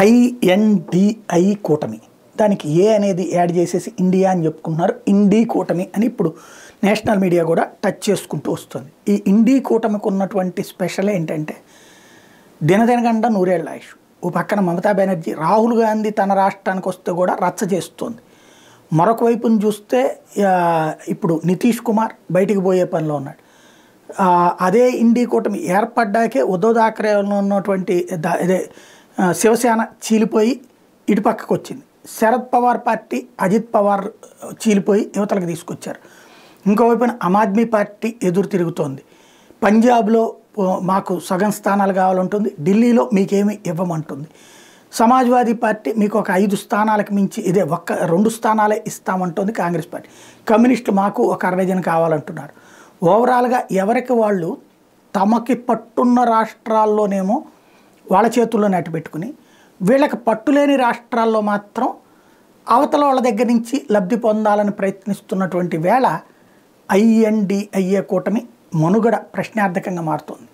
ఐఎన్డిఐ కూటమి, దానికి ఏ అనేది యాడ్ చేసేసి ఇండియా అని చెప్పుకుంటున్నారు. ఇండి కూటమి అని ఇప్పుడు నేషనల్ మీడియా కూడా టచ్ చేసుకుంటూ వస్తుంది. ఈ ఇండి కూటమికి ఉన్నటువంటి స్పెషల్ ఏంటంటే దినదినగంట నూరేళ్ల ఆయుష్. ఓ పక్కన మమతా బెనర్జీ, రాహుల్ గాంధీ తన రాష్ట్రానికి వస్తే కూడా రచ్చ చేస్తుంది. మరొక వైపును చూస్తే ఇప్పుడు నితీష్ కుమార్ బయటికి పోయే పనిలో ఉన్నాడు. అదే ఇండి కూటమి ఏర్పడ్డాకే ఉద్ధవ్ థాకరేలో ఉన్నటువంటి ఇదే శివసేన చీలిపోయి ఇటుపక్కకు వచ్చింది. శరద్ పవార్ పార్టీ, అజిత్ పవార్ చీలిపోయి యువతలకు తీసుకొచ్చారు. ఇంకోవైపున ఆమ్ ఆద్మీ పార్టీ ఎదురు తిరుగుతోంది. పంజాబ్లో మాకు సగం స్థానాలు కావాలంటుంది, ఢిల్లీలో మీకేమి ఇవ్వమంటుంది. సమాజ్వాదీ పార్టీ మీకు ఒక 5 స్థానాలకు మించి ఇదే 2 స్థానాలే ఇస్తామంటుంది కాంగ్రెస్ పార్టీ. కమ్యూనిస్టులు మాకు ఒక 60 జనం కావాలంటున్నారు. ఓవరాల్గా ఎవరికి వాళ్ళు తమకి పట్టున్న రాష్ట్రాల్లోనేమో వాళ్ళ చేతుల్లో నెట్టబెట్టుకుని, వీళ్ళకి పట్టులేని రాష్ట్రాల్లో మాత్రం అవతల వాళ్ళ దగ్గర నుంచి లబ్ధి పొందాలని ప్రయత్నిస్తున్నటువంటి వేళ ఐఎన్డిఐఏ కూటమి మనుగడ ప్రశ్నార్థకంగా మారుతుంది.